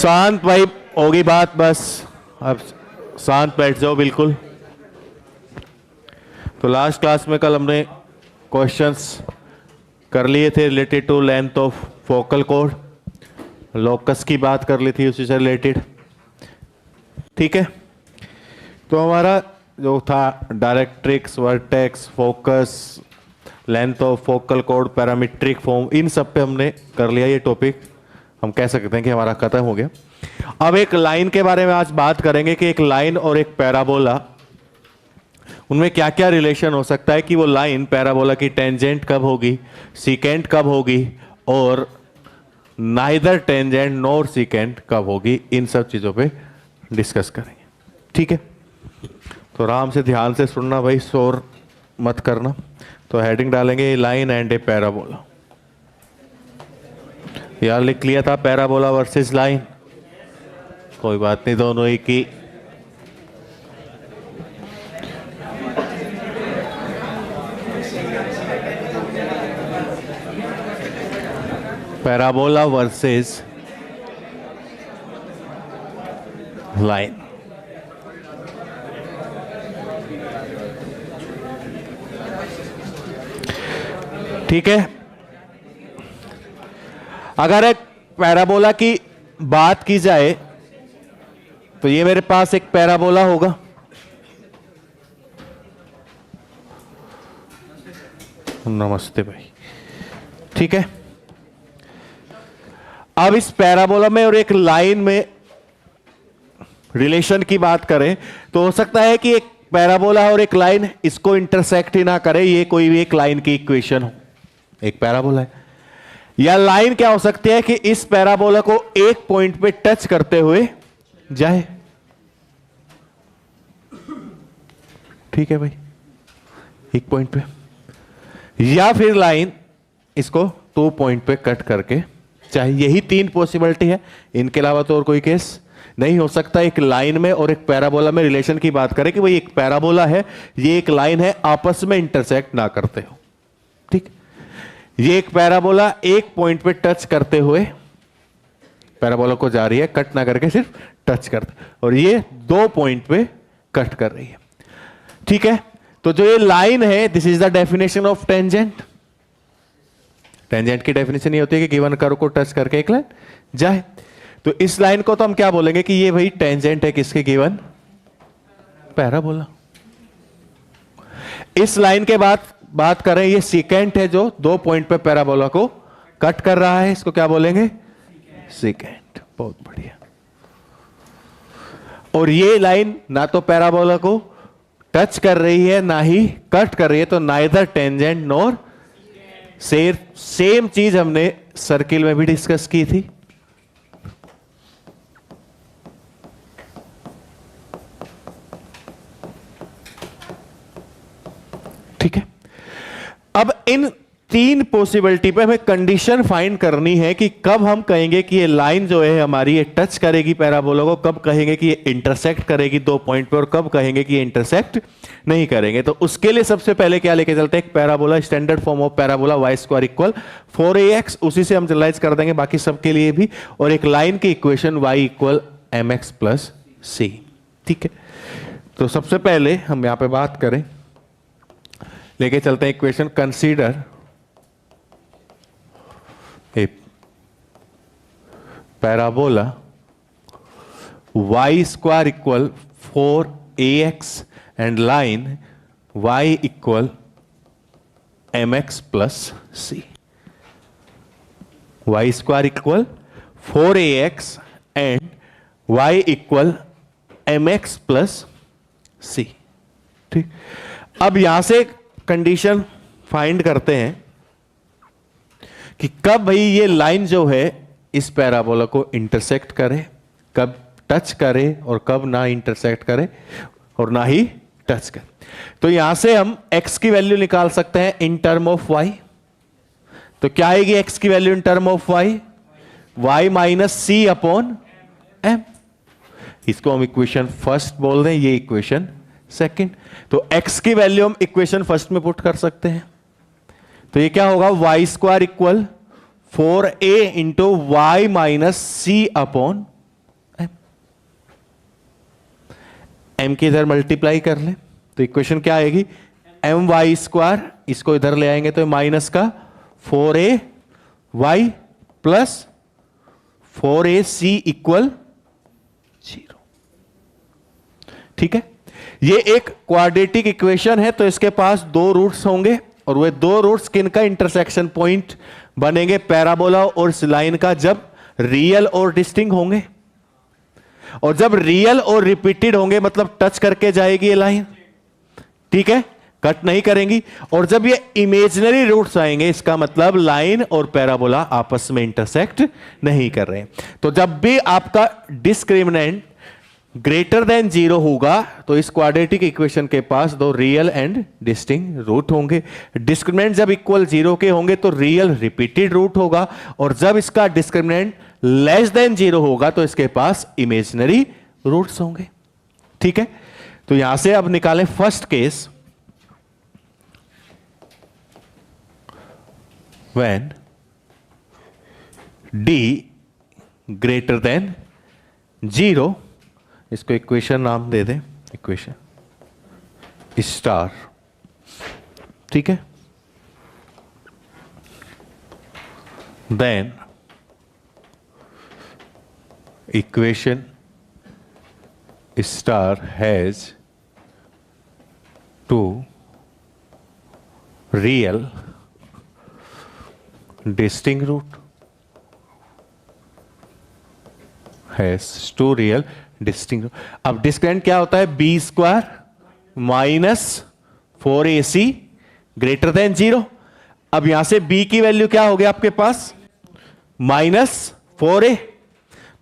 शांत भाई, होगी बात बस। अब शांत बैठ जाओ बिल्कुल। तो लास्ट क्लास में कल हमने क्वेश्चंस कर लिए थे related to length of focal कोड, लोकस की बात कर ली थी उसी से रिलेटेड। ठीक है, तो हमारा जो था directrix, vertex, focus, length of focal कोड, पैरामीट्रिक फॉर्म, इन सब पे हमने कर लिया। ये टॉपिक हम कह सकते हैं कि हमारा खत्म हो गया। अब एक लाइन के बारे में आज बात करेंगे कि एक लाइन और एक पैराबोला, उनमें क्या क्या रिलेशन हो सकता है, कि वो लाइन पैराबोला की टेंजेंट कब होगी, सीकेंट कब होगी, और नाइदर टेंजेंट नॉर सीकेंट कब होगी। इन सब चीजों पे डिस्कस करेंगे। ठीक है, तो आराम से ध्यान से सुनना भाई, शोर मत करना। तो हेडिंग डालेंगे लाइन एंड ए पैराबोला। यार लिख लिया था पैराबोला वर्सेस लाइन, कोई बात नहीं, दोनों ही की। Parabola versus line. ठीक है, अगर एक पैराबोला की बात की जाए तो ये मेरे पास एक पैराबोला होगा। नमस्ते भाई। ठीक है, अब इस पैराबोला में और एक लाइन में रिलेशन की बात करें तो हो सकता है कि एक पैराबोला और एक लाइन इसको इंटरसेक्ट ही ना करे, ये कोई भी एक लाइन की इक्वेशन हो। एक पैराबोला है या लाइन क्या हो सकती है कि इस पैराबोला को एक पॉइंट पे टच करते हुए जाए। ठीक है भाई, एक पॉइंट पे, या फिर लाइन इसको 2 पॉइंट पे कट करके जाए। यही 3 पॉसिबिलिटी है, इनके अलावा तो और कोई केस नहीं हो सकता। एक लाइन में और एक पैराबोला में रिलेशन की बात करें कि भाई एक पैराबोला है, ये एक लाइन है, आपस में इंटरसेक्ट ना करते हो। ठीक, ये एक पैराबोला एक पॉइंट पे टच करते हुए पैराबोला को जा रही है, कट ना करके सिर्फ टच करते, और ये 2 पॉइंट पे कट कर रही है। ठीक है, तो जो ये लाइन है, this is the definition of tangent. Tangent की डेफिनेशन ये होती है कि गिवन कर्व को टच करके एक लाइन जाए। तो इस लाइन को तो हम क्या बोलेंगे कि ये भाई टेंजेंट है किसके, गिवन पैराबोला। इस लाइन के बाद बात करें, ये सीकेंट है जो 2 पॉइंट पे पैराबोला को कट कर रहा है, इसको क्या बोलेंगे, सीकेंट। बहुत बढ़िया। और ये लाइन ना तो पैराबोला को टच कर रही है ना ही कट कर रही है, तो नाइदर टेंजेंट नॉर सेम चीज हमने सर्किल में भी डिस्कस की थी। ठीक है, अब इन 3 पॉसिबिलिटी पे हमें कंडीशन फाइंड करनी है कि कब हम कहेंगे कि ये लाइन जो है हमारी ये टच करेगी पैराबोला को, कब कहेंगे कि ये इंटरसेक्ट करेगी 2 पॉइंट पे, और कब कहेंगे कि ये इंटरसेक्ट नहीं करेंगे। तो उसके लिए सबसे पहले क्या लेके चलते हैं, एक parabola, standard form of parabola y² equal 4ax, उसी से हम जनरलाइज कर देंगे बाकी सबके लिए भी, और एक लाइन की equation y equal mx plus c। ठीक है, तो सबसे पहले हम यहां पे बात करें, लेके चलते हैं equation, consider a parabola y² equal 4ax and line y equal mx plus c। y² equal 4ax and y equal mx plus c। ठीक, अब यहां से कंडीशन फाइंड करते हैं कि कब भाई ये लाइन जो है इस पैराबोला को इंटरसेक्ट करे, कब टच करे, और कब ना इंटरसेक्ट करे और ना ही टच करे। तो यहां से हम x की वैल्यू निकाल सकते हैं इन टर्म ऑफ y। तो क्या आएगी x की value in term of y minus c upon m। इसको हम इक्वेशन फर्स्ट बोल दें, ये इक्वेशन सेकंड। तो x की वैल्यू हम इक्वेशन फर्स्ट में पुट कर सकते हैं, तो ये क्या होगा, y² equal 4a into y minus c upon m की इधर मल्टीप्लाई कर लें तो इक्वेशन क्या आएगी, एम वाई स्क्वायर, इसको इधर ले आएंगे तो माइनस का 4ay प्लस 4ac इक्वल 0। ठीक है, ये एक क्वाड्रेटिक इक्वेशन है तो इसके पास दो रूट्स होंगे और वे दो रूट्स किनका इंटरसेक्शन पॉइंट बनेंगे, पैराबोला और इस लाइन का, जब रियल और डिस्टिंक्ट होंगे। और जब रियल और रिपीटेड होंगे मतलब टच करके जाएगी ये लाइन, ठीक है, कट नहीं करेंगी। और जब ये इमेजिनरी रूट्स आएंगे इसका मतलब लाइन और पैराबोला आपस में इंटरसेक्ट नहीं कर रहे हैं। तो जब भी आपका डिस्क्रिमिनेंट ग्रेटर देन 0 होगा तो इस क्वाड्रेटिक इक्वेशन के पास दो रियल एंड डिस्टिंक्ट रूट होंगे। डिस्क्रिमिनेंट जब इक्वल 0 के होंगे तो रियल रिपीटेड रूट होगा, और जब इसका डिस्क्रिमिनेंट लेस देन 0 होगा तो इसके पास इमेजिनरी रूट्स होंगे। ठीक है, तो यहां से अब निकालें first case, when d greater than 0, इसको इक्वेशन नाम दे दें, इक्वेशन स्टार। ठीक है, then equation star has two real distinct root, has two real distinct root. अब डिस्क्रिमिनेंट क्या होता है, b square minus 4ac greater than 0। अब यहां से b की वैल्यू क्या हो गया आपके पास, -4a,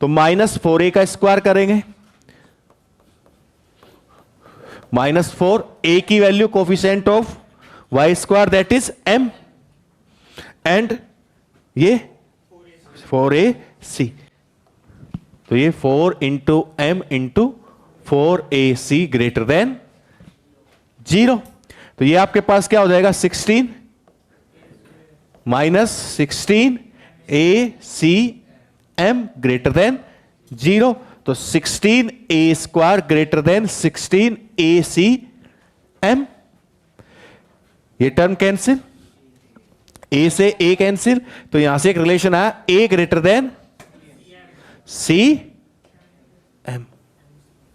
तो -4a का स्क्वायर करेंगे, -4, a की value coefficient of y square that is m, and ये 4ac, तो ये 4 into m into 4ac greater than 0। तो ये आपके पास क्या हो जाएगा, 16 minus 16 ac m greater than 0, तो 16a square greater than 16ac m। ये टर्म कैंसिल, a से a कैंसिल, तो यहां से एक रिलेशन आया a greater than c m,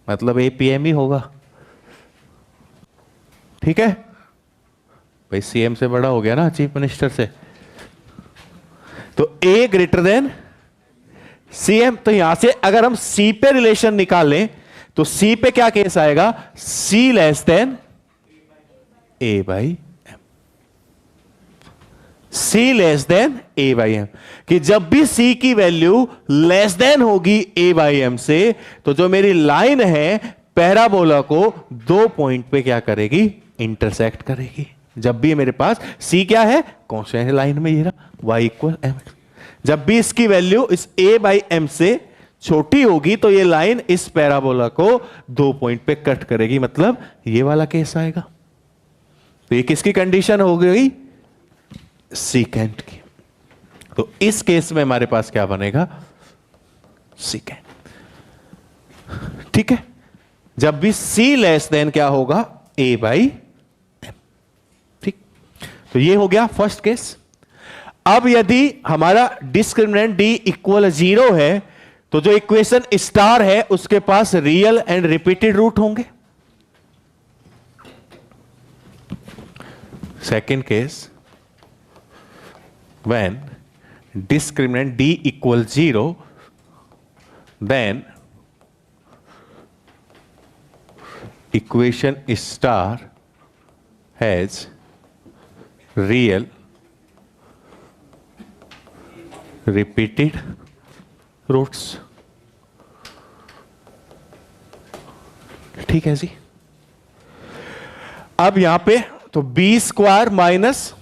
मतलब a p m ही होगा। ठीक है भाई, सीएम से बड़ा हो गया ना चीफ मिनिस्टर से, तो a ग्रेटर देन cm। तो यहां से अगर हम c पे रिलेशन निकालें तो c पे क्या केस आएगा, c less than a by m, c less than a by m, कि जब भी c की वैल्यू लेस देन होगी a बाई m से तो जो मेरी लाइन है पैराबोला को दो पॉइंट पे क्या करेगी, इंटरसेक्ट करेगी। जब भी मेरे पास c क्या है, कांस्टेंट लाइन में ये रहा y इक्वल m, जब भी इसकी वैल्यू इस a बाई m से छोटी होगी तो ये लाइन इस पैराबोला को दो पॉइंट पे कट करेगी, मतलब ये वाला केस आएगा। तो ये किसकी कंडीशन हो गई, सीकेंट की। तो इस केस में हमारे पास क्या बनेगा, सीकेंट। ठीक है, जब भी c लेस देन क्या होगा, a बाई m। ठीक, तो ये हो गया फर्स्ट केस। अब यदि हमारा डिस्क्रिमिनेंट d इक्वल 0 है तो जो इक्वेशन स्टार है उसके पास रियल एंड रिपीटेड रूट होंगे। Second case, when discriminant d equal 0, then equation star has real repeated roots। ठीक है जी। अब यहां पे तो b square minus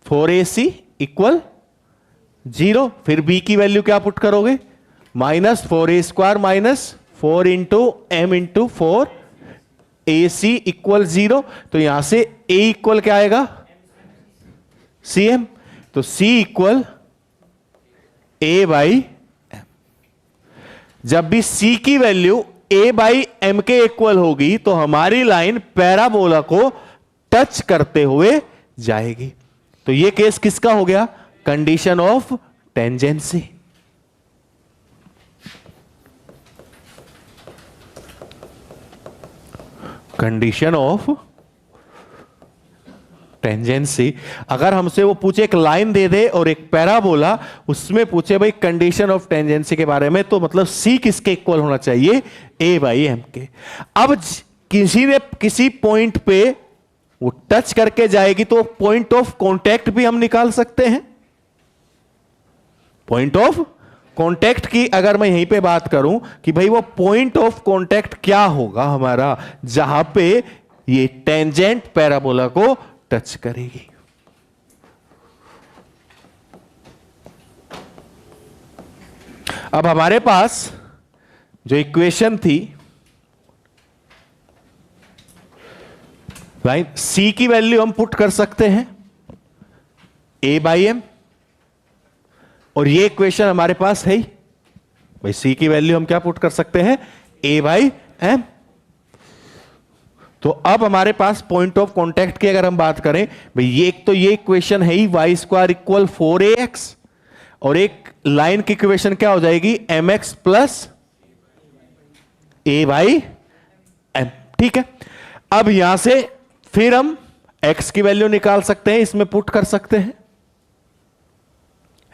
4ac equal 0, फिर b की वैल्यू क्या पुट करोगे, -4a square minus 4 into m into 4 ac equal 0। तो यहां से a इक्वल क्या आएगा, cm, तो c equal a by m। जब भी c की वैल्यू ए बाई एम के इक्वल होगी तो हमारी लाइन पैराबोला को टच करते हुए जाएगी। तो ये केस किसका हो गया? Condition of tangency. Condition of tangency. अगर हमसे वो पूछे एक लाइन दे दे और एक पैराबोला, उसमें पूछे भाई कंडीशन ऑफ टेंजेंसी के बारे में, तो मतलब सी किसके इक्वल होना चाहिए? ए बाई एम के। अब किसी ने किसी पॉइंट पे वो टच करके जाएगी तो पॉइंट ऑफ कांटेक्ट भी हम निकाल सकते हैं। पॉइंट ऑफ कांटेक्ट की अगर मैं यहीं पे बात करूं कि भाई वो पॉइंट ऑफ कांटेक्ट क्या होगा हमारा, जहां पे ये टेंजेंट पैराबोला को टच करेगी। अब हमारे पास जो इक्वेशन थी, भाई सी की वैल्यू हम पुट कर सकते हैं ए बाई एम, और ये इक्वेशन हमारे पास है ही। भाई सी की वैल्यू हम क्या पुट कर सकते हैं? ए बाई एम। तो अब हमारे पास पॉइंट ऑफ कांटेक्ट की अगर हम बात करें, भाई ये एक तो ये इक्वेशन है ही वाई स्क्वायर इक्वल 4ax, और एक लाइन की इक्वेशन क्या हो जाएगी? mx plus a by m. ठीक है, अब यहां से फिर हम x की वैल्यू निकाल सकते हैं, इसमें पुट कर सकते हैं।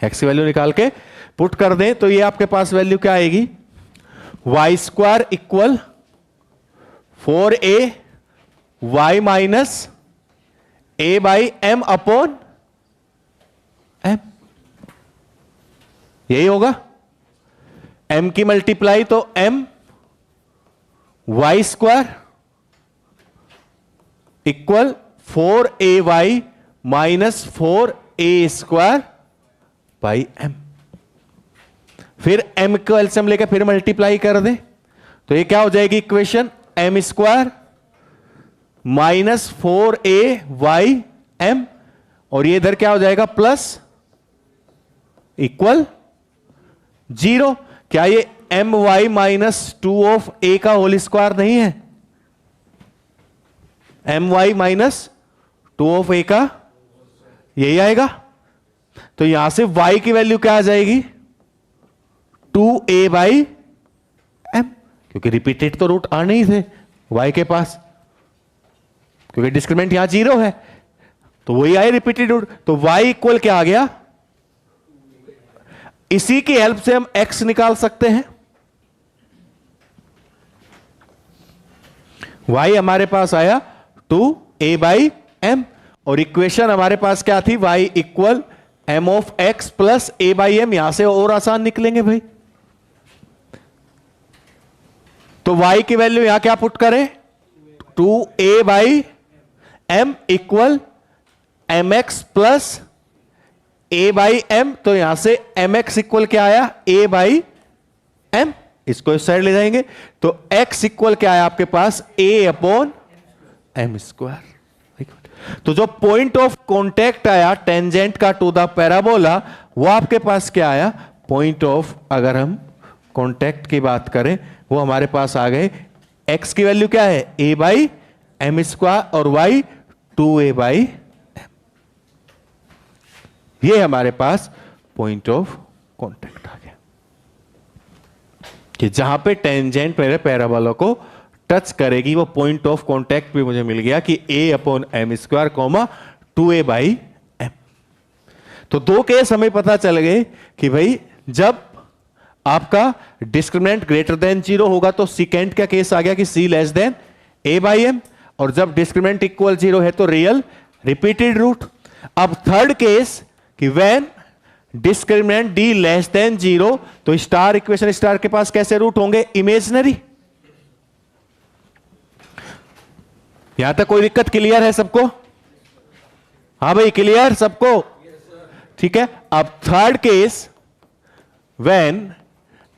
x की वैल्यू निकाल के पुट कर दें तो ये आपके पास वैल्यू क्या आएगी? Y square equal 4a y minus a by m upon m, यही होगा। m की मल्टीप्लाई तो m y square equal 4ay minus 4a square by m. फिर m को एलसीएम लेकर फिर मल्टीप्लाई कर दे तो ये क्या हो जाएगी equation? m square minus 4ay m, और ये इधर क्या हो जाएगा? Plus equal 0। क्या ये my माइनस 2 ऑफ a का होल स्क्वायर नहीं है? my माइनस 2 ऑफ a का यही आएगा। तो यहां से y की वैल्यू क्या आ जाएगी? 2a बाई एम, क्योंकि रिपीटेड तो रूट आने ही थे y के पास, क्योंकि डिस्क्रिमिनेंट यहां 0 है, तो वही आए रिपीटेड रूट। तो y इक्वल क्या आ गया? इसी की हेल्प से हम x निकाल सकते हैं। y हमारे पास आया 2a बाई एम, और इक्वेशन हमारे पास क्या थी? y equal m of x plus a by m. यहां से और आसान निकलेंगे भाई। तो y की वैल्यू यहां क्या पुट करें? 2a by m equal mx plus a by m. तो यहां से mx इक्वल क्या आया? a by m. इसको इस साइड ले जाएंगे तो x इक्वल क्या आया आपके पास? a upon m square. तो जो पॉइंट ऑफ कांटेक्ट आया टेंजेंट का टू द पैराबोला, वो आपके पास क्या आया? पॉइंट ऑफ, अगर हम कांटेक्ट की बात करें, वो हमारे पास आ गए। x की वैल्यू क्या है? a बाई एम स्क्वायर, और y 2a बाई एम। ये हमारे पास पॉइंट ऑफ कांटेक्ट आ गया कि जहां पे टेंजेंट मेरे पैराबोला को टच करेगी, वो पॉइंट ऑफ कांटेक्ट भी मुझे मिल गया कि a upon m square comma 2a by m. तो दो केस हमें पता चल गए कि भाई जब आपका डिस्क्रिमिनेंट ग्रेटर देन 0 होगा तो सेकेंड का केस आ गया कि c less than a by m, और जब डिस्क्रिमिनेंट इक्वल 0 है तो रियल रिपीटेड रूट। अब थर्ड केस कि when discriminant d less than 0, तो स्टार इक्वेशन स्टार के पास कैसे रूट होंगे? इमेजिनरी। यहां तक कोई दिक्कत क्लियर है सबको? हाँ भाई क्लियर सबको? ठीक है। अब third case, when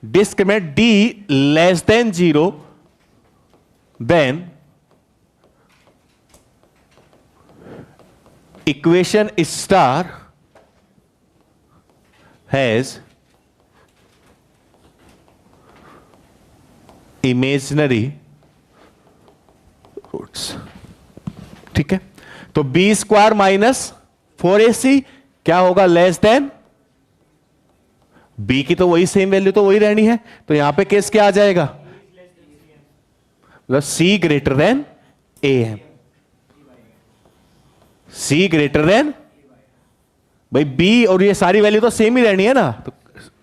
discriminant d less than 0, then equation star has imaginary roots. ठीक है, तो बी स्क्वायर माइनस 4ac क्या होगा, लेस देन बी की तो वही सेम वैल्यू तो वही रहनी है, तो यहां पे केस क्या आ जाएगा, मतलब c greater than a m, c greater than, भाई बी और ये सारी वैल्यू तो सेम ही रहनी है ना, तो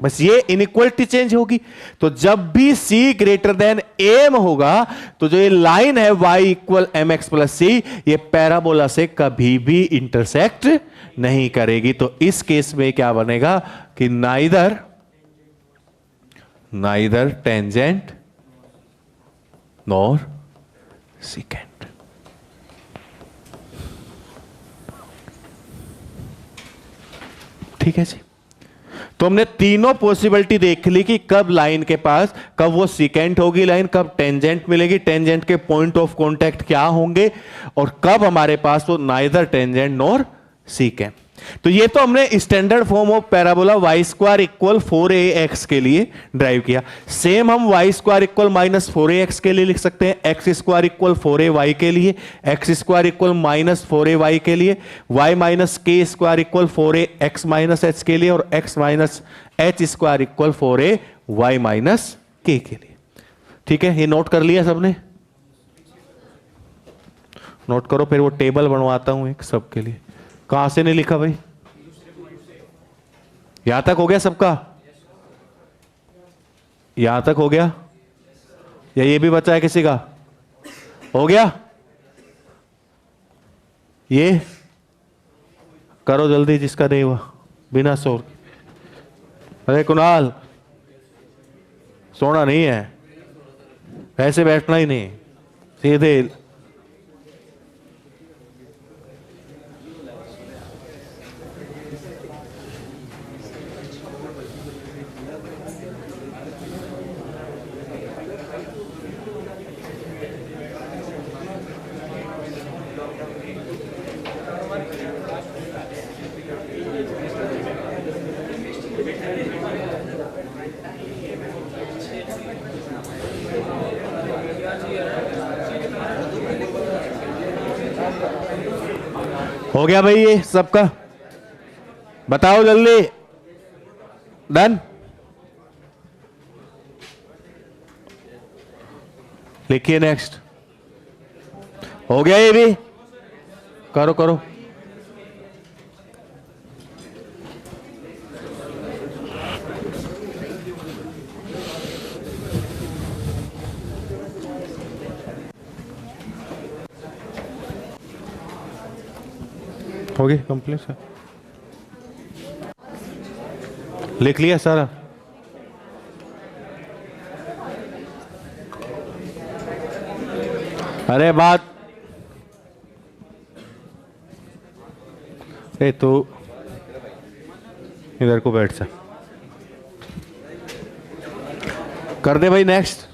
बस ये इनइक्वलिटी चेंज होगी। तो जब भी c ग्रेटर देन एम होगा तो जो ये लाइन है y equal m x plus c, ये पैराबोला से कभी भी इंटरसेक्ट नहीं करेगी। तो इस केस में क्या बनेगा कि नाइदर टेंजेंट नॉर सीकेंट। ठीक है जी, तो हमने तीनों पॉसिबिलिटी देख ली कि कब लाइन के पास, कब वो सीकेंट होगी लाइन, कब टेंजेंट मिलेगी, टेंजेंट के पॉइंट ऑफ कांटेक्ट क्या होंगे, और कब हमारे पास वो नाइदर टेंजेंट नॉर सीकेंट। तो ये तो हमने standard form of parabola y square equal 4ax के लिए ड्राइव किया। सेम हम Y square equal minus 4ax के लिए लिख सकते हैं, एक्स स्क्वायर इक्वल 4ay के लिए, x square equal minus 4ay के लिए, Y minus k square equal 4ax minus H के लिए, और x minus h square equal 4ay minus के लिए। ठीक है, ये नोट कर लिया सबने, नोट करो, फिर वो टेबल बनवाता हूं एक सबके लिए। कहां से नहीं लिखा भाई, यहां तक हो गया सबका, यहां तक हो गया, या ये भी बचा है किसी का, हो गया, ये करो जल्दी जिसका नहीं हुआ, बिना शोर। अरे कुणाल, सोना नहीं है, ऐसे बैठना ही नहीं, सीधे। हो गया भाई ये सबका, बताओ जल्दी, डन। लिखिए नेक्स्ट, हो गया ये भी, करो करो। हो गया कंप्लीट सर, लिख लिया सारा। अरे बात, ए तो इधर को बैठ जा, कर दे भाई नेक्स्ट।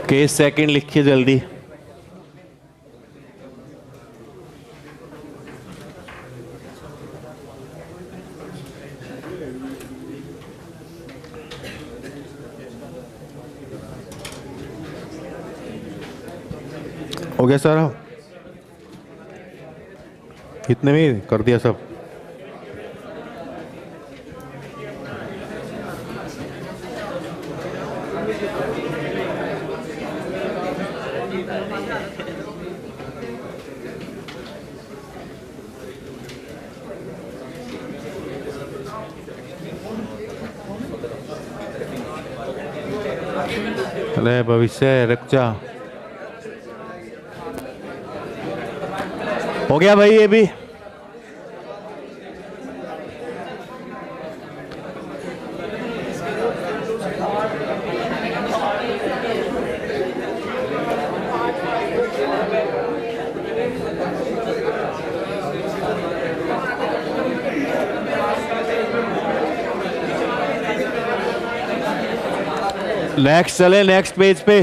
केस सेकंड लिखिए जल्दी। हो गया सारा, इतने में कर दिया सब। अरे भविष्य रख जा, हो गया भाई ये भी। नेक्स्ट चले, नेक्स्ट पेज पे।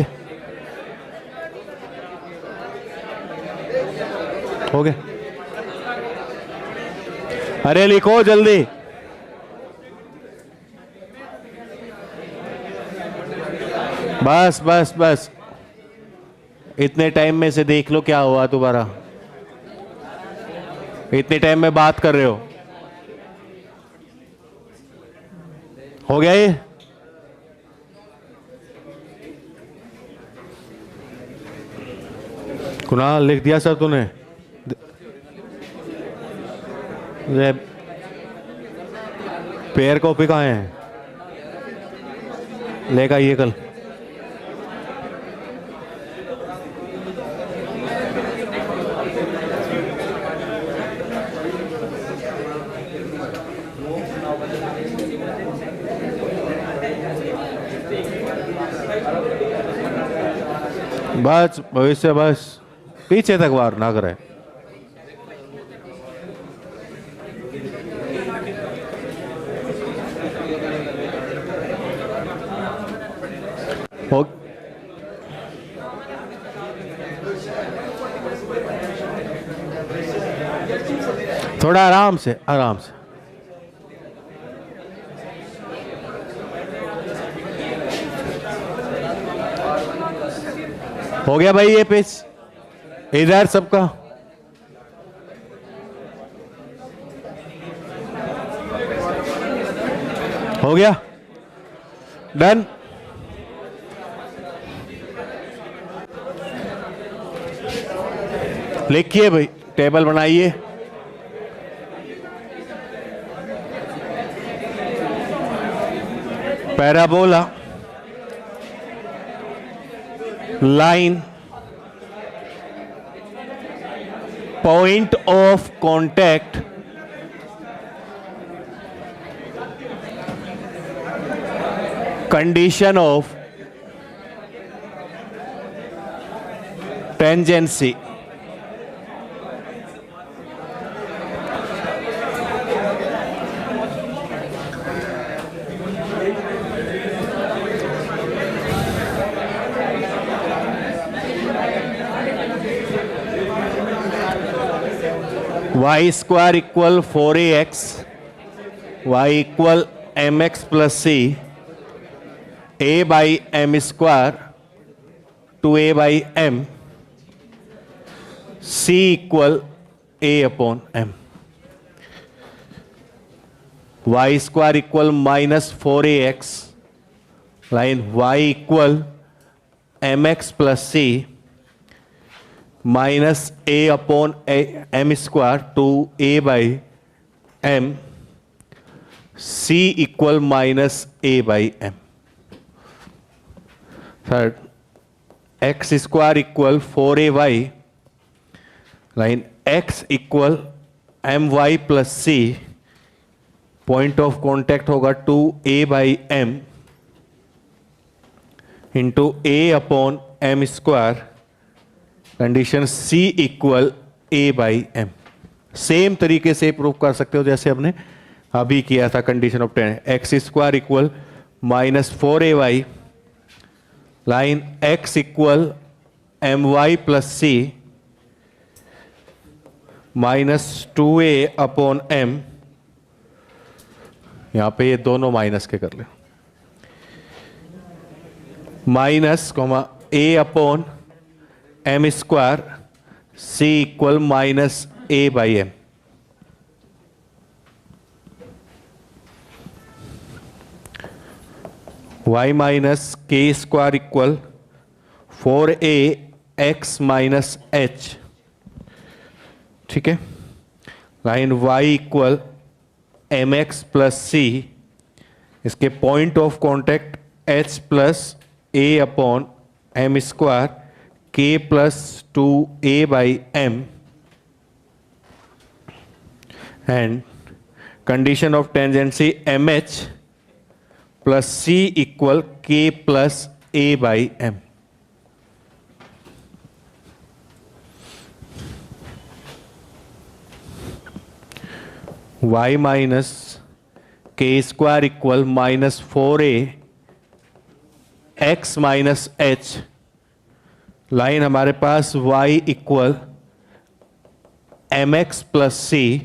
हो गया, अरे लिखो जल्दी। बस बस बस, इतने टाइम में से देख लो क्या हुआ दोबारा। इतने टाइम में बात कर रहे हो गया ये? कुणाल लिख दिया सर तूने? पेयर कॉपी कहाँ है? लेगा ये कल। बस भविष्य, बस पीछे तक वार ना करे। हो थोड़ा आराम से, आराम से। हो गया भाई ये पेज इधर सबका? हो गया? डन? लिखिए भाई, टेबल बनाइए। Parabola, line, point of contact, condition of tangency, y square equal 4ax, y equal mx plus c, a by m square 2a by m, c equal a upon m, y square equal minus 4ax, line y equal mx plus c minus a upon m square to a by m, c equal minus a by m. Third, x square equal 4ay, line x equal my plus c, point of contact होगा 2a by m into a upon m square, condition C equal A by m. Same तरीके से prove कर सकते हो जैसे हमने अभी किया था। Condition of 10, x square equal minus 4ay, line x equal my plus c minus 2a upon m, यहां पे ये दोनों माइनस के कर ले, minus comma a upon m square c equal minus a by m. y minus k square equal 4a x minus h, ठीक है। Line y equal m x plus c, इसके point of contact h plus a upon m square k plus 2a by m, and condition of tangency mh plus c equal k plus a by m। y minus k square equal minus 4a x minus h, line हमारे पास y equal m x plus c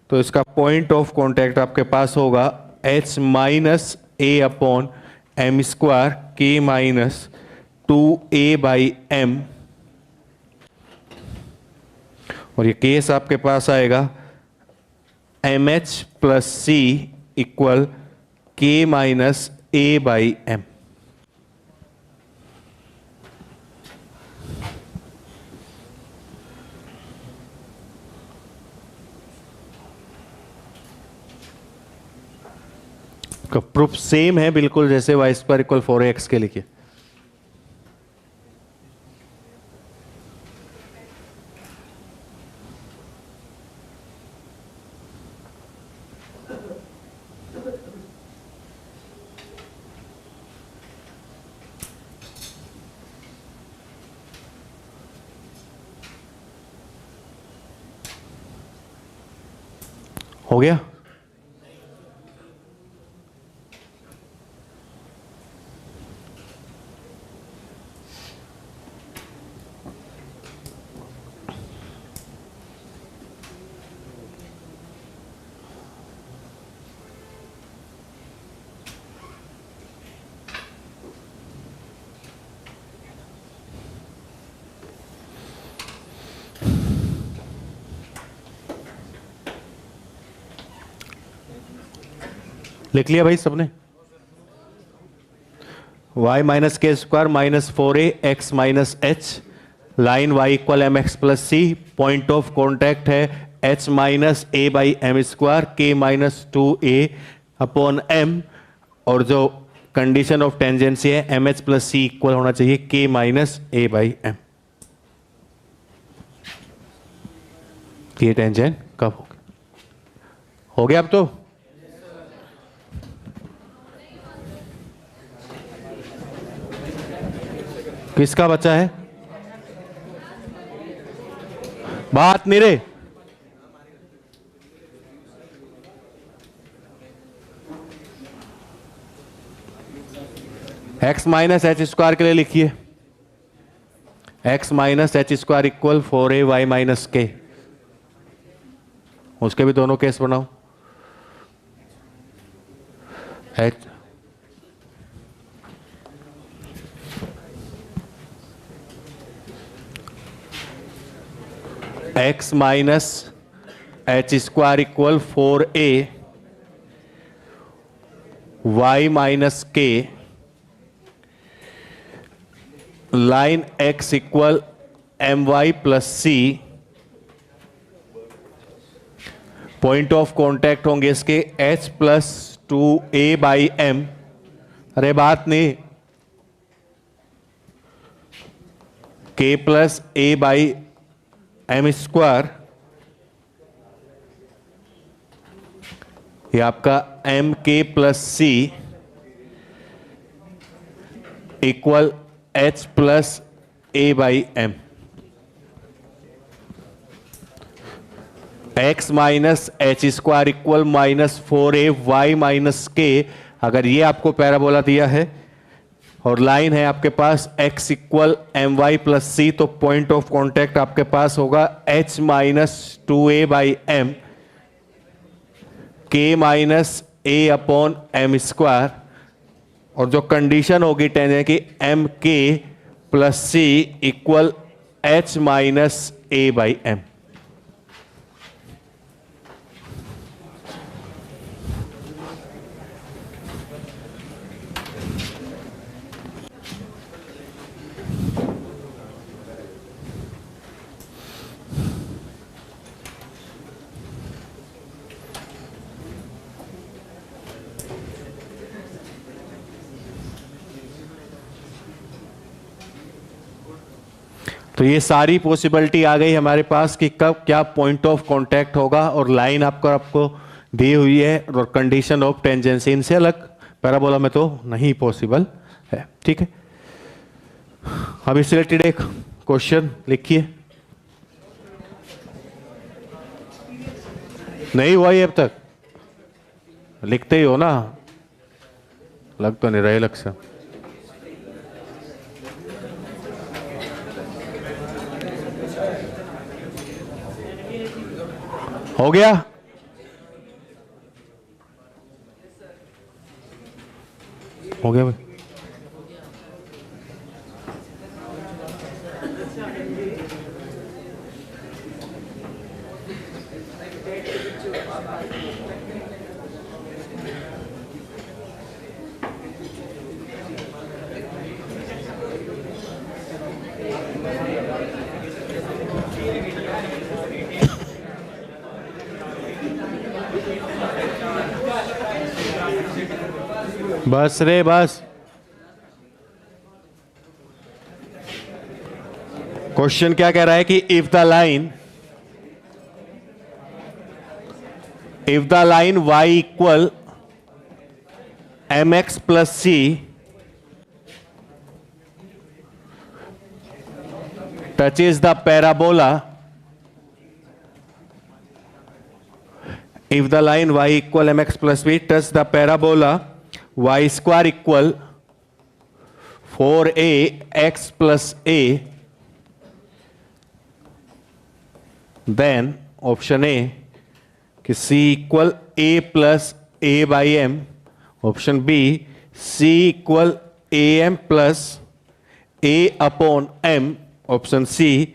तो इसका point of contact आपके पास होगा h minus a upon m square k minus 2a/m, और ये case आपके पास आएगा mh plus c equal k minus a/m। का प्रूफ सेम है बिल्कुल जैसे वाई स्क्वायर इक्वल 4x के लिखिए। हो गया। लिख लिया भाई सबने? y minus k square minus 4a x minus h, line y equal m x plus c, point of contact है h minus a by m square k minus 2a upon m, और जो कंडीशन ऑफ टेंजेंसी है m h plus c equal होना चाहिए k minus a by m. ये tangent कब हो गया? हो गया अब तो? किसका बच्चा है? बात नहीं रे। x माइनस एच स्क्वायर के लिए लिखिए x minus h square equal 4a y minus k. उसके भी दोनों केस बनाओ। x minus h square equal 4a y minus k, line x equal m y plus c, point of contact होंगे इसके h plus 2a/m। अरे बात नहीं, k plus a/m square, ये आपका m k plus c equal h plus a/m। x minus h square equal minus 4a y minus k. अगर ये आपको पैराबोला दिया है और लाइन है आपके पास x equal m y plus c, तो पॉइंट ऑफ कॉन्टैक्ट आपके पास होगा h minus 2a/m k minus a upon m square, और जो कंडीशन होगी टेंजेंट की m k plus c equal h minus a/m। तो ये सारी पॉसिबिलिटी आ गई हमारे पास कि कब क्या पॉइंट ऑफ कांटेक्ट होगा, और लाइन आपको दी हुई है, और कंडीशन ऑफ टेंजेंसी। इनसे अलग पैराबोला में तो नहीं पॉसिबल है। ठीक है, अब इससे रिलेटेड एक क्वेश्चन लिखिए। नहीं हुआ ये अब तक? लिखते ही हो ना, लग तो नहीं रहे लक्ष्य। हो गया? हो गया भाई? बस रे बस। क्वेश्चन क्या कह रहा है कि if the line y equal mx plus c touches the parabola, if the line y equal mx plus b touches the parabola y square equal 4a x plus a, then option A कि c equal a plus a by m, option B c equal am plus a upon m, option C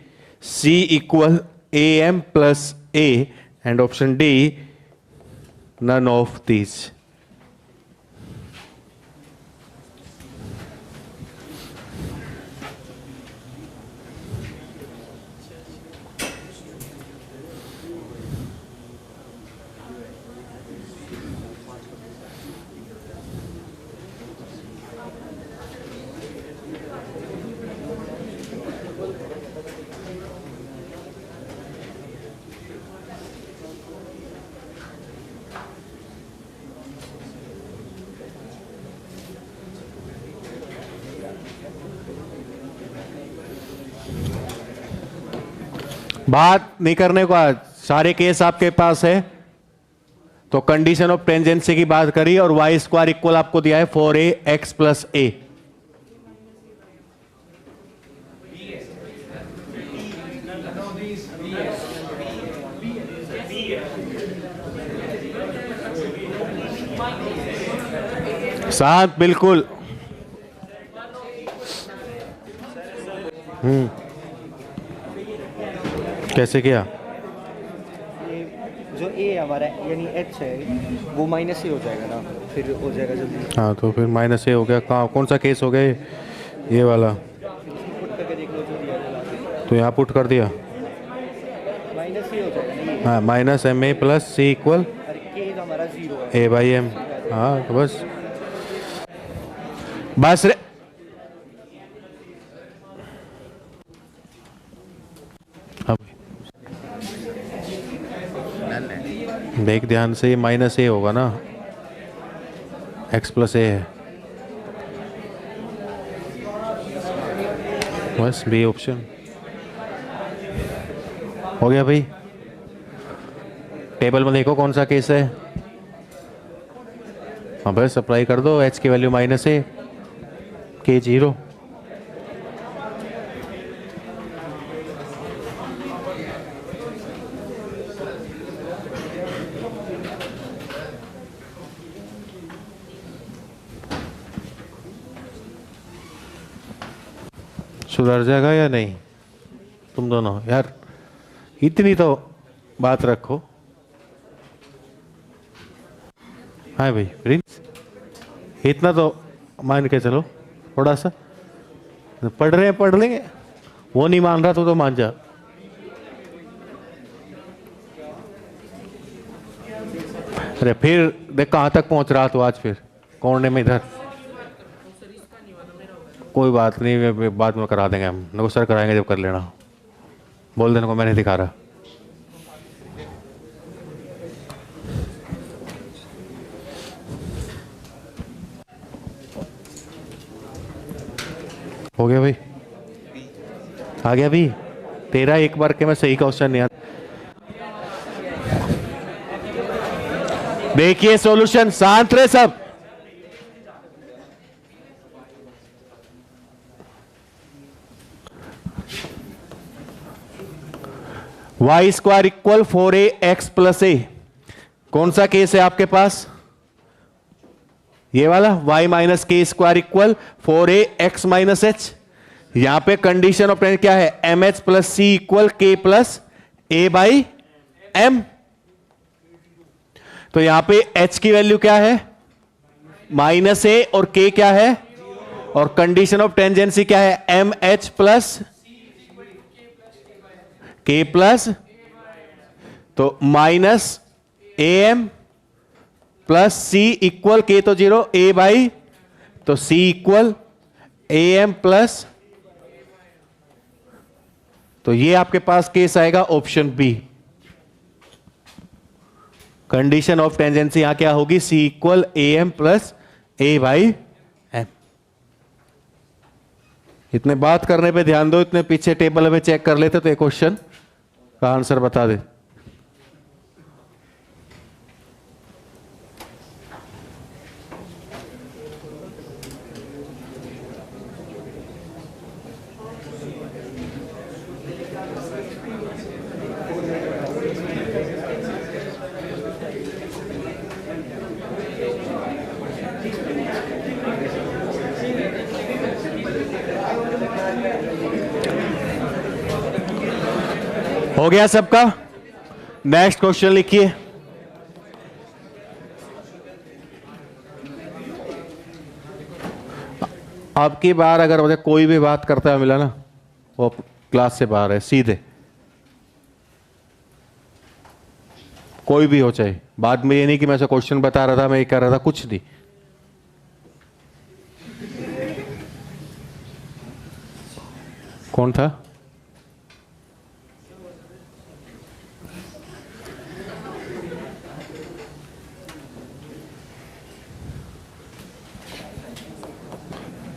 equal am plus a, and option D none of these. बात नहीं करने को आज सारे case आपके पास है, तो कंडीशन ऑफ टेंजेंसी की बात करी और वाई स्क्वायर इक्वल आपको दिया है 4a x प्लस a। साथ बिल्कुल। कैसे किया? ये जो ए हमारा यानी एच है वो माइनस ही हो जाएगा ना, फिर हो जाएगा जल्दी। हाँ तो फिर माइनस ए हो गया। कहाँ कौन सा केस हो गया ये वाला? पुट करके देख लो जो दिया है, तो यहाँ पुट कर दिया, माइनस ही हो जाएगा। हाँ minus m a plus c equal अरे के हमारा 0 है, ए बाई एम। हाँ तो बस रे। अब देख ध्यान से, ये माइनस ए होगा ना, एक्स प्लस ए है, बस बी ऑप्शन हो गया भाई। टेबल में देखो कौन सा केस है। हाँ बस अप्लाई कर दो, एच की वैल्यू माइनस ए, के 0। सुधर जाएगा या नहीं? तुम दोनों यार इतनी तो बात रखो। हाँ भाई प्रिंस, इतना तो मान के चलो, थोड़ा सा पढ़ रहे हैं पढ़ लेंगे, वो नहीं मान रहा तो मान जा। अरे फिर देख कहाँ तक पहुंच रहा तो आज फिर कोने में इधर। कोई बात नहीं, बाद में करा देंगे हम, नगोसर कराएंगे जब कर लेना। बोल देने को मैं नहीं दिखा रहा। हो गया भाई, आ गया भी तेरा एक बार के मैं सही क्वेश्चन नहीं आता। देखिए सॉल्यूशन, शांत रहे सब। Y square equal 4a x plus a, कौन सा केस है आपके पास? ये वाला y minus k square equal 4ax minus h. यहां पे कंडीशन ऑफ टेंजेंट क्या है, m h plus c equal k plus a by m. तो यहां पे h की वैल्यू क्या है, माइनस ए, और k क्या है, और कंडीशन ऑफ टेंजेंसी क्या है, m h plus k plus, तो minus a m plus c equal k तो 0 ए बाई, तो c equal a m plus, तो ये आपके पास केस आएगा option B. Condition of tangency यहां क्या होगी, c equal a m plus a by m. इतने बात करने पे ध्यान दो, इतने पीछे टेबल में चेक कर लेते तो एक क्वेश्चन का आंसर बता दे। हो गया सबका? नेक्स्ट क्वेश्चन लिखिए। अब की बार अगर मुझे कोई भी बात करता है मिला ना, वो क्लास से बाहर है सीधे, कोई भी हो चाहे। बाद में ये नहीं कि मैं ऐसा क्वेश्चन बता रहा था, मैं ये कर रहा था, कुछ नहीं। कौन था?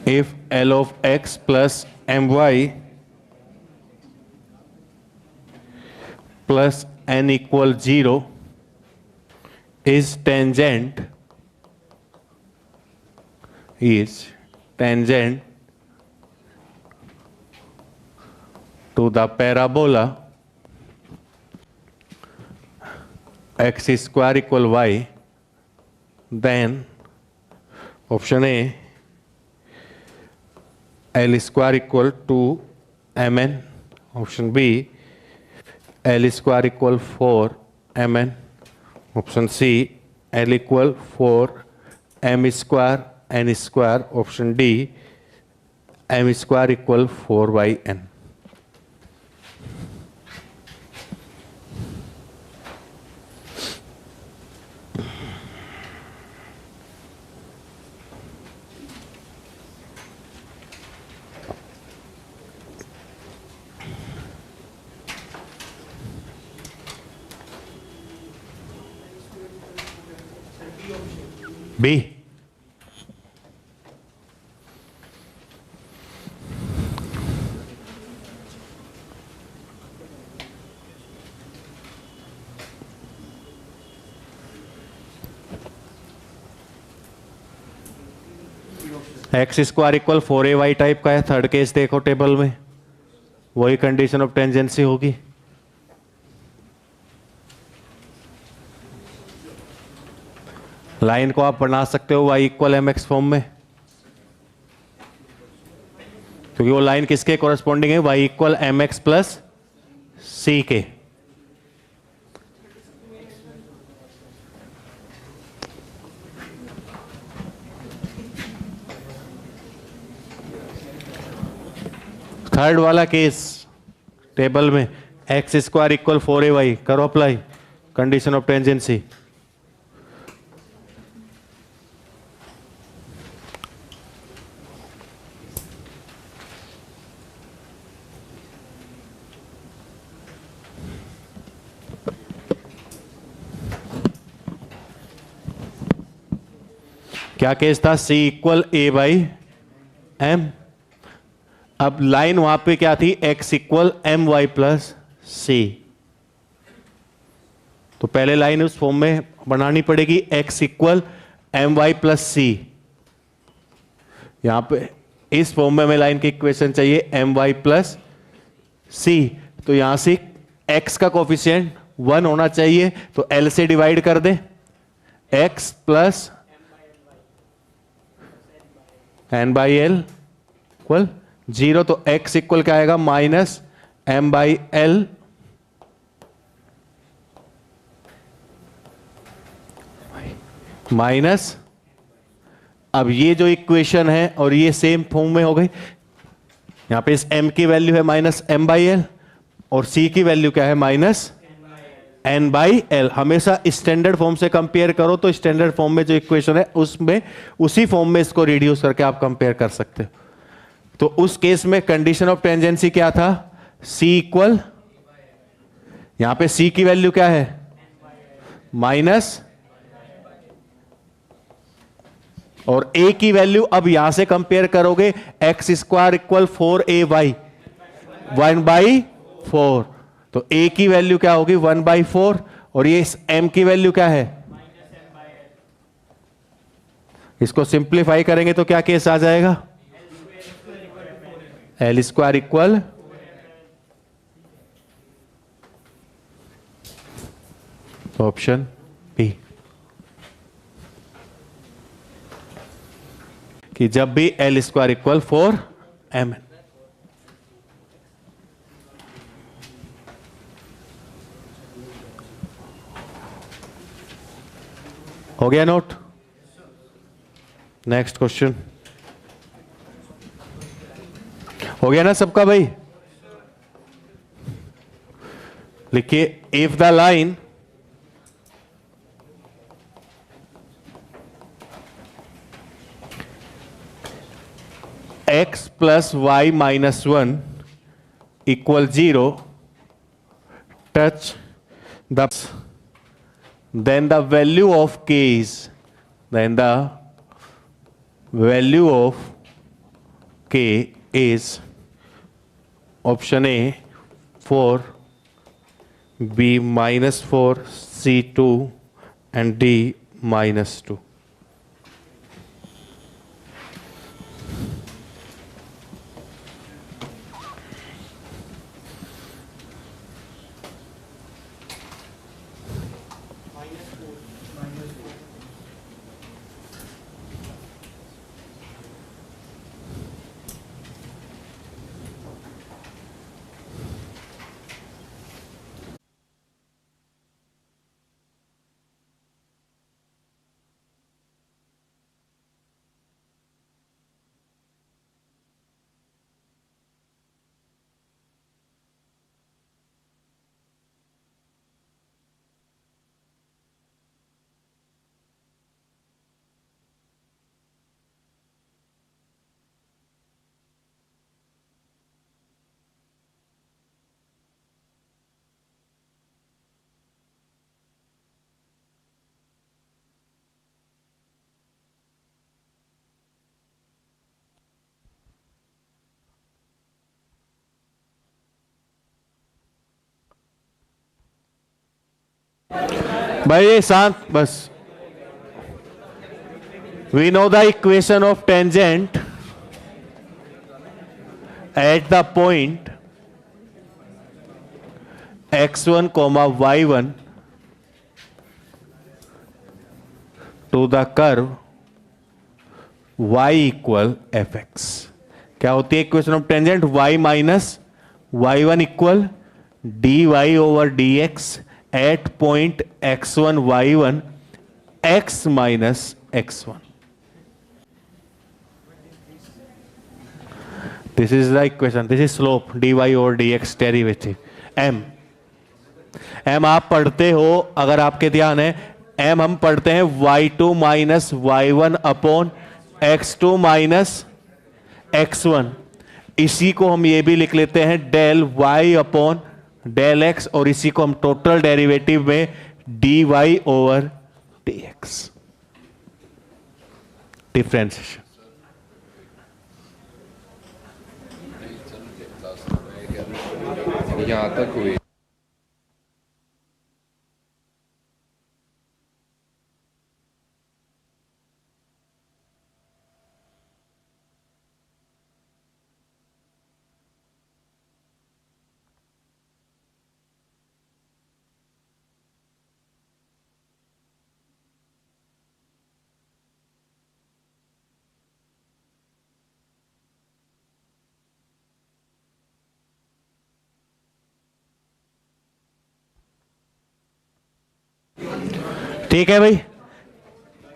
If L of x plus my plus n equal 0 is tangent to the parabola x square equal y, then option A, L square equal to mn, option B, L square equal 4mn, option C, L equal 4m square n square, option D, m square equal 4yn। B, x square equal 4ay type का है। Third case देखो table में, वही condition of tangency होगी। Line को आप बना सकते हो y equal m x form में, क्योंकि वो लाइन किसके कोरस्पॉन्डिंग है, y equal m x plus c के। थर्ड वाला केस टेबल में, एक्स स्क्वायर इक्वल 4ay, करो अप्लाई कंडीशन ऑफ टेंजेंसी। क्या केस था, c equal a by m. अब लाइन वहां पे क्या थी, x equal m y plus c. तो पहले लाइन उस फॉर्म में बनानी पड़ेगी, x equal m y plus c. यहां पे इस फॉर्म में हमें लाइन की इक्वेशन चाहिए एम वाई प्लस सी। तो यहां से x का कोफिशिएंट 1 होना चाहिए, तो l से डिवाइड कर दे, x plus n by l equal 0, तो x इक्वल क्या आएगा minus m by l minus, अब ये जो इक्वेशन है और ये सेम फॉर्म में हो गई। यहां पे इस m की वैल्यू है माइनस एम बाई एल और c की वैल्यू क्या है माइनस एन बाई एल। हमेशा स्टैंडर्ड फॉर्म से कंपेयर करो, तो स्टैंडर्ड फॉर्म में जो इक्वेशन है उसमें उसी फॉर्म में इसको रिड्यूस करके आप कंपेयर कर सकते हो। तो उस केस में कंडीशन ऑफ टेंजेंसी क्या था, c इक्वल, यहां पे c की वैल्यू क्या है माइनस, और a की वैल्यू अब यहां से कंपेयर करोगे एक्स स्क्वायर इक्वल 4ay 1/4, तो a की वैल्यू क्या होगी 1/4 और ये m की वैल्यू क्या है, इसको सिंप्लीफाई करेंगे तो क्या केस आ जाएगा, l square equal option b, कि जब भी एल स्क्वायर इक्वल 4m। हो गया नोट। नेक्स्ट क्वेश्चन हो गया ना सबका भाई। लिखिए if the line x plus y minus 1 equal 0 touch the, then the value of k is, then the value of k is option A 4, B minus 4, C 2 and D minus 2। भाई ये शांत बस। We know the equation of tangent at the point x1 comma y1 to the curve y equal fx। क्या होती है equation of tangent, y minus y1 equal dy over dx at point x1 y1 x minus x1। This is the equation, this is slope dy over dx derivative m। m आप पढ़ते हो, अगर आपके ध्यान है m हम पढ़ते हैं y2 minus y1 upon x2 minus x1। इसी को हम ये भी लिख लेते हैं del y upon del x, और इसी को हम टोटल डेरिवेटिव में dy ओवर dx डिफरेंशिएशन। यहाँ तक हुई। ठीक है भाई,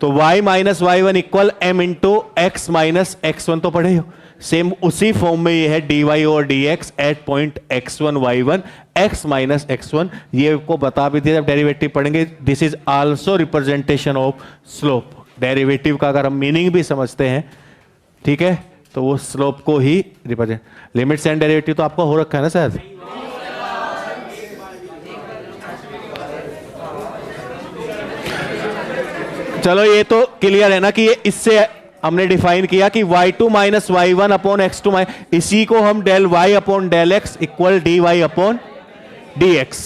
तो y minus y one equal m into x minus x one तो पढ़े हो। सेम उसी फॉर्म में ये है dy और dx at point x1 y1 x minus x1, ये को बता भी दिया जब डेरिवेटिव पढ़ेंगे। This is also representation of slope. Derivative का अगर हम मीनिंग भी समझते हैं, ठीक है, तो वो स्लोप को ही रिप्रेजेंट। लिमिट्स एंड डेरिवेटिव तो आपको हो रखा है ना शायद। चलो ये तो क्लियर है ना कि ये इससे हमने डिफाइन किया कि y2 minus y one upon x two, इसी को हम del y upon del x equal dy upon dx।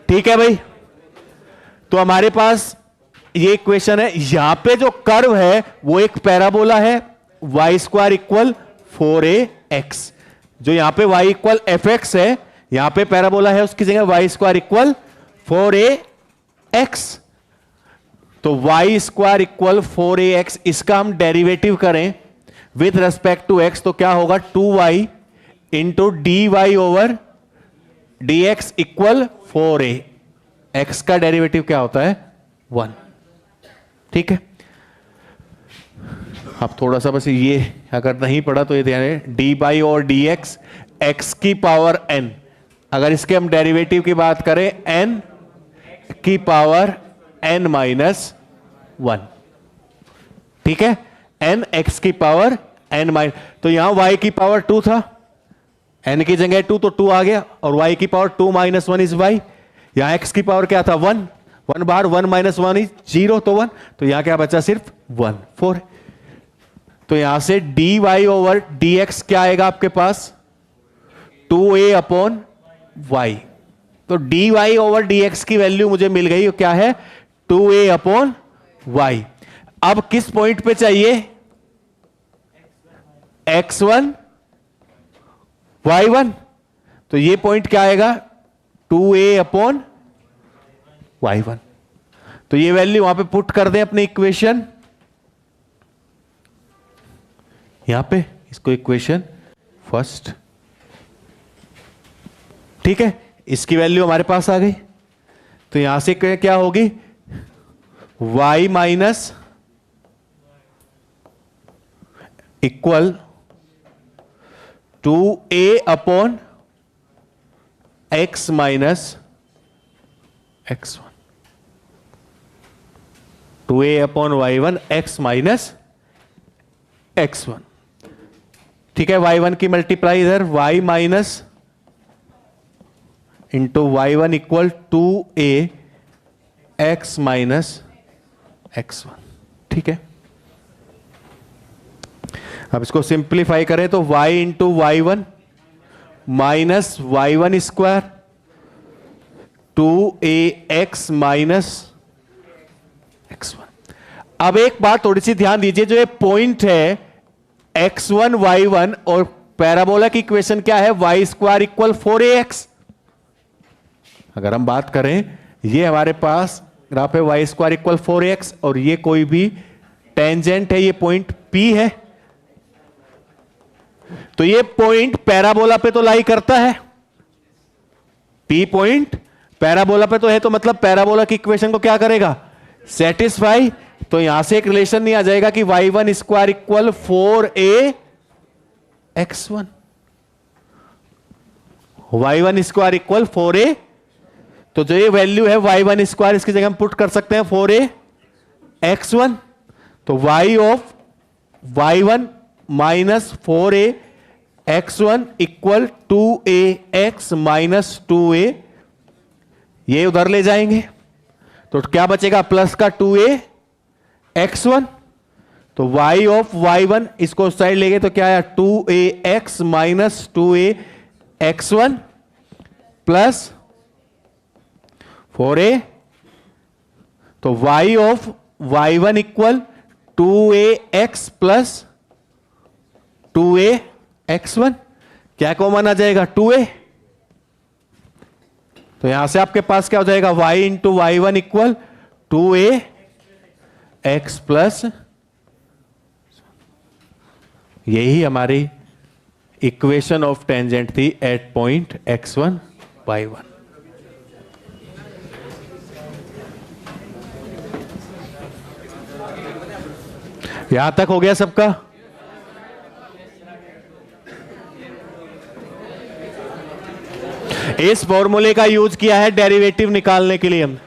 ठीक है भाई, तो हमारे पास ये इक्वेशन है। यहां पे जो कर्व है वो एक पैराबोला है, y स्क्वायर इक्वल 4ax। जो यहां पे y इक्वल fx है, यहां पे पैराबोला है, उसकी जगह y स्क्वायर इक्वल 4ax। तो y स्क्वायर इक्वल 4ax, इसका हम डेरिवेटिव करें विथ रेस्पेक्ट टू x तो क्या होगा 2y into d y over d x equal 4a। x का डेरिवेटिव क्या होता है 1। ठीक है, अब थोड़ा सा बस ये अगर नहीं पढ़ा तो ये ध्यान है, डी बाई और डी एक्स एक्स की पावर n, अगर इसके हम डेरिवेटिव की बात करें n की पावर n माइनस 1। ठीक है, n x की पावर n माइनस, तो यहां y की पावर 2 था, n की जगह 2 तो 2 आ गया, और y की पावर 2 माइनस 1 इज y। यहां x की पावर क्या था 1, 1 बार 1 माइनस 1 इज 0, तो 1, तो यहां क्या बचा सिर्फ 1 4। तो यहां से dy ओवर dx क्या आएगा आपके पास 2a अपॉन y। तो dy ओवर dx की वैल्यू मुझे मिल गई, क्या है 2a अपॉन y। अब किस पॉइंट पे चाहिए x1 y1, तो ये पॉइंट क्या आएगा 2a अपॉन y1। तो ये वैल्यू वहां पे पुट कर दें अपनी इक्वेशन, यहां पे इसको इक्वेशन फर्स्ट। ठीक है, इसकी वैल्यू हमारे पास आ गई, तो यहां से क्या होगी y minus equal 2a upon x minus x1, 2a upon y1 x minus x1। ठीक है, y1 की मल्टीप्लाई इधर y minus into y1 equal 2a x minus x1। ठीक है, अब इसको सिंप्लीफाई करें तो y into y1 minus y1 square 2ax minus x1। अब एक बात थोड़ी सी ध्यान दीजिए, जो ये पॉइंट है x1 y1 और पैराबोला की इक्वेशन क्या है y स्क्वायर इक्वल 4ax। अगर हम बात करें ये हमारे पास ग्राफ है y स्क्वायर इक्वल 4ax, और ये कोई भी टेंजेंट है, ये पॉइंट P है, तो ये पॉइंट पैराबोला पे तो लाई करता है, P पॉइंट पैराबोला पे तो है, तो मतलब पैराबोला की इक्वेशन को क्या करेगा सेटिस्फाई। तो यहां से एक रिलेशन नहीं आ जाएगा कि y1 square equal 4a x1, y1 square equal 4a, तो जो ये वैल्यू है y1 स्क्वायर इसकी जगह हम पुट कर सकते हैं 4a x1, तो y of y1 minus 4a x1 equal 2ax minus 2a, ये उधर ले जाएंगे तो क्या बचेगा प्लस का 2a x1, तो y ऑफ y1 इसको उस साइड ले गए तो क्या आया 2ax minus 2a x1 plus 4a, तो y of y1 equal 2ax plus 2a x1, क्या कॉमन आ जाएगा 2a, तो यहां से आपके पास क्या हो जाएगा y into y1 equal 2a x plus, यही हमारी इक्वेशन ऑफ टेंजेंट थी एट पॉइंट x1 y1। यहां तक हो गया सबका? इस फॉर्मूले का यूज किया है डेरिवेटिव निकालने के लिए हम।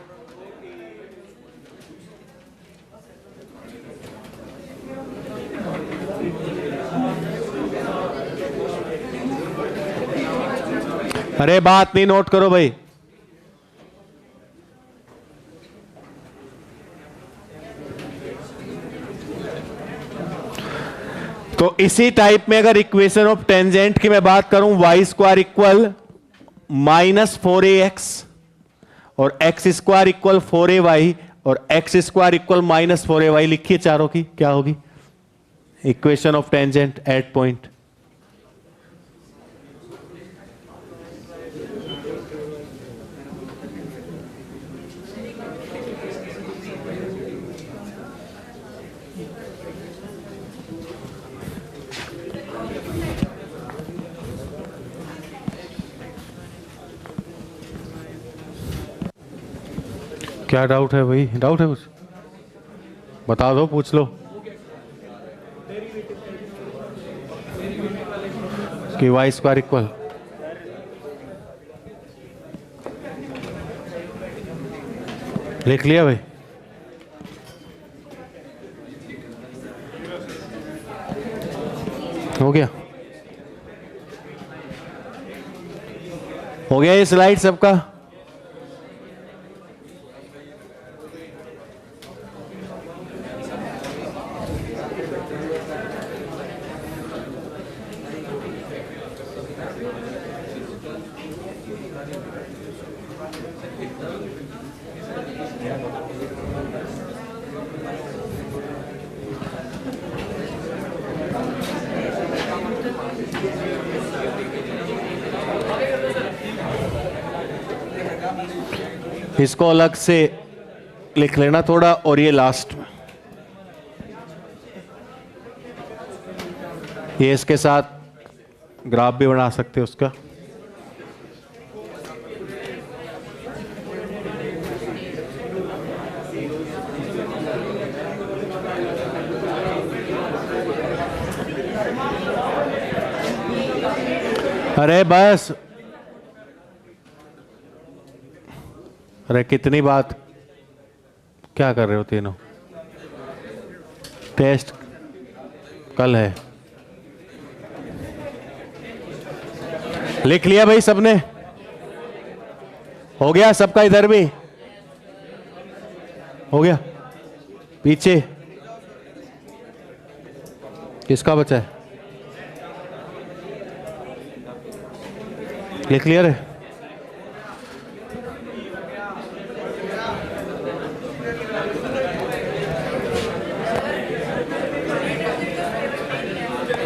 अरे बात नहीं, नोट करो भाई। तो इसी टाइप में अगर इक्वेशन ऑफ टेंजेंट की मैं बात करूं, वाई स्क्वायर इक्वल -4ax और एक्स स्क्वायर इक्वल 4ay और एक्स स्क्वायर इक्वल -4ay लिखिए चारों की, क्या होगी equation of tangent eight point? क्या डाउट है भाई? डाउट है कुछ? बता दो, पूछ लो कि वाई स्क्वायर इक्वल लिख लिया भाई? हो गया? हो गया ये स्लाइड सबका? इसको अलग से लिख लेना थोड़ा, और ये लास्ट में ये इसके साथ ग्राफ भी बना सकते हो उसका। अरे बस, अरे कितनी बात, क्या कर रहे हो तीनों? टेस्ट कल है। लिख लिया भाई सबने? हो गया सबका? इधर भी हो गया? पीछे किसका बचा है? लिख लिया रे?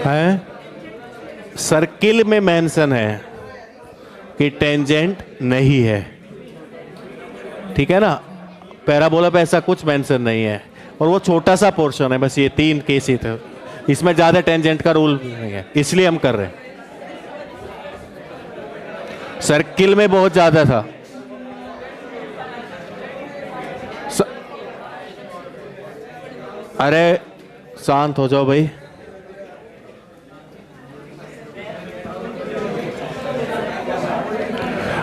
है सर्किल में मेंशन है कि टेंजेंट नहीं है, ठीक है ना? पैराबोला पे ऐसा कुछ मेंशन नहीं है, और वो छोटा सा पोर्शन है, बस ये 3 केस ही थे, इसमें ज्यादा टेंजेंट का रूल नहीं है, इसलिए हम कर रहे हैं। सर्किल में बहुत ज्यादा था। अरे शांत हो जाओ भाई।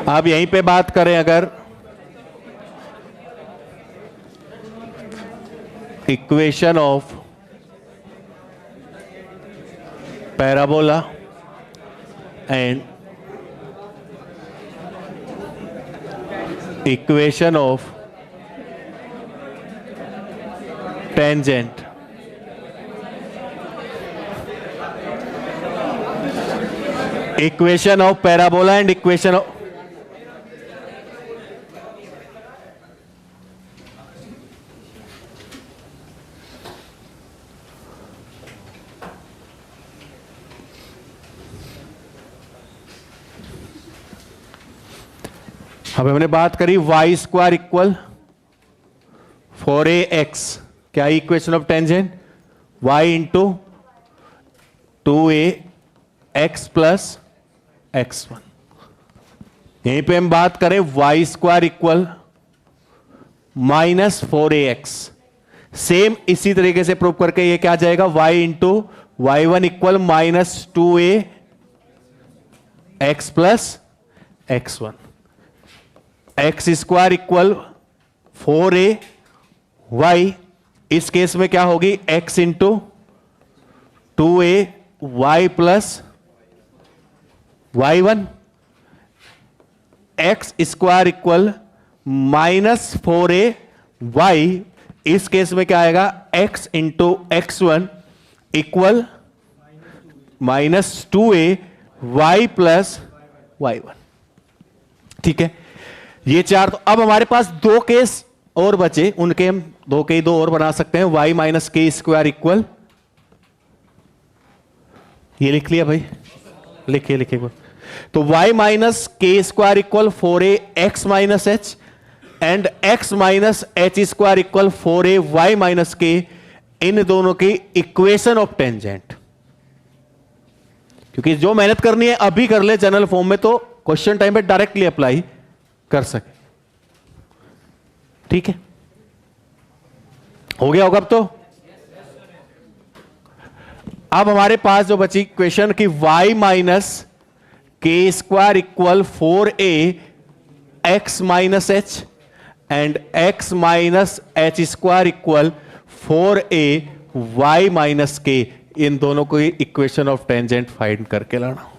आप यहीं पे बात करें, अगर equation of parabola and equation of tangent, equation of parabola and equation of, अब हमने बात करी वाई स्क्वायर इक्वल 4ax, क्या equation of tangent? y into 2ax plus x1। यहीं पे हम बात करें Y square equal -4ax, same इसी तरीके से प्रूव करके ये क्या आ जाएगा, y into y one equal -2a x plus x1, x square equal 4a y, इस केस में क्या होगी x into 2a y plus y1, x square equal -4a y, इस केस में क्या आएगा x into x1 equal -2a y plus y1। ठीक है, ये चार। तो अब हमारे पास दो केस और बचे, उनके हम दो के दो और बना सकते हैं। y minus k square equal, ये लिख लिया भाई, लिखिए लिखिए। तो y minus k square equal 4a x minus H and x minus h square equal 4a y minus के, इन दोनों की इक्वेशन ऑफ टेंजेंट। क्योंकि जो मेहनत करनी है अभी कर ले जनरल फॉर्म में, तो क्वेश्चन टाइम पे डायरेक्टली अप्लाई कर सके। ठीक है, हो गया होगा अब तो। अब हमारे पास जो बची इक्वेशन की y minus k square equal 4a x minus H and x minus h square equal 4a y minus के, इन दोनों को इक्वेशन ऑफ टेंजेंट फाइंड करके लाना।